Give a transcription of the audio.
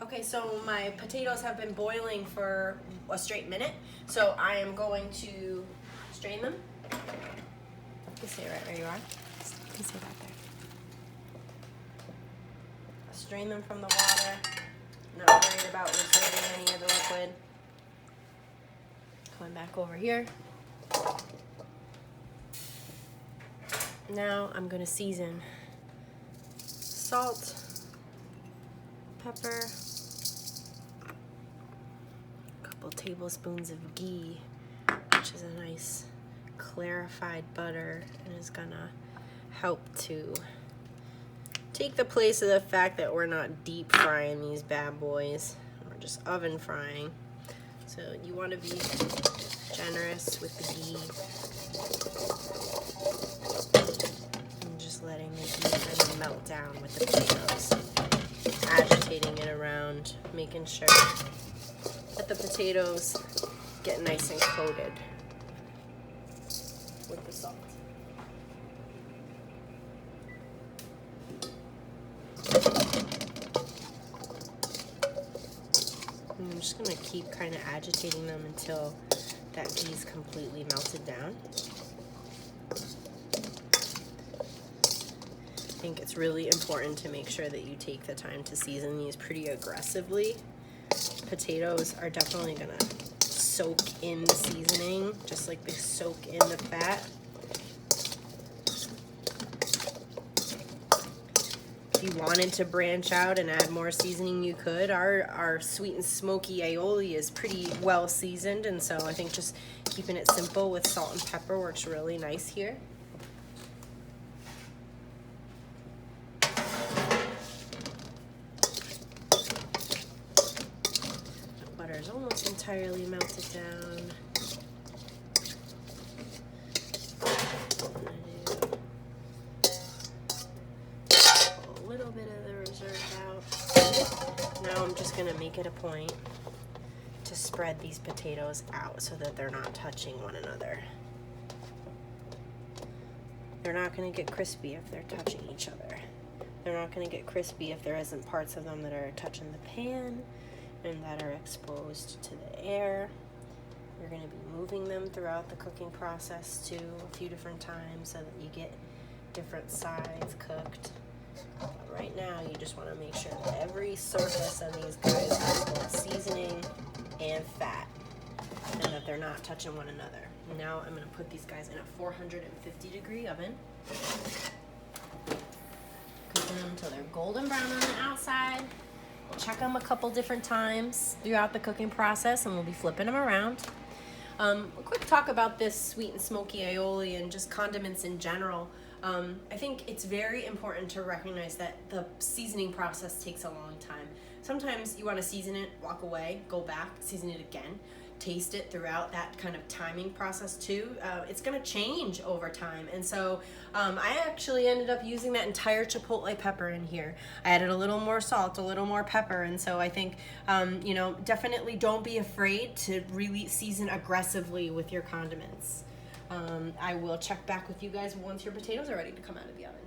Okay, so my potatoes have been boiling for a straight minute, so I am going to strain them. You stay right where you are. You stay right there. Strain them from the water. Not worried about reserving any of the liquid. Going back over here. Now I'm going to season salt, pepper, a couple tablespoons of ghee, which is a nice clarified butter and is gonna help to take the place of the fact that we're not deep frying these bad boys. We're just oven frying. So you want to be generous with the ghee. And just letting the ghee kind of melt down with the potatoes. Agitating it around, making sure that the potatoes get nice and coated with the salt. And I'm just going to keep kind of agitating them until that ghee's completely melted down. I think it's really important to make sure that you take the time to season these pretty aggressively. Potatoes are definitely going to soak in the seasoning, just like they soak in the fat. If you wanted to branch out and add more seasoning, you could. Our sweet and smoky aioli is pretty well seasoned, and so I think just keeping it simple with salt and pepper works really nice here. The butter is almost entirely melted down. Bit of the reserve out. Now I'm just going to make it a point to spread these potatoes out so that they're not touching one another. They're not going to get crispy if they're touching each other. They're not going to get crispy if there isn't parts of them that are touching the pan and that are exposed to the air. You're going to be moving them throughout the cooking process too, a few different times so that you get different sides cooked. But right now, you just want to make sure that every surface of these guys has both seasoning and fat, and that they're not touching one another. Now I'm going to put these guys in a 450-degree oven. Cooking them until they're golden brown on the outside. We'll check them a couple different times throughout the cooking process, and we'll be flipping them around. A quick talk about this sweet and smoky aioli and just condiments in general. I think it's very important to recognize that the seasoning process takes a long time. Sometimes you want to season it, walk away, go back, season it again, taste it throughout that kind of timing process too. It's going to change over time. And so I actually ended up using that entire chipotle pepper in here. I added a little more salt, a little more pepper. And so I think, definitely don't be afraid to really season aggressively with your condiments. I will check back with you guys once your potatoes are ready to come out of the oven.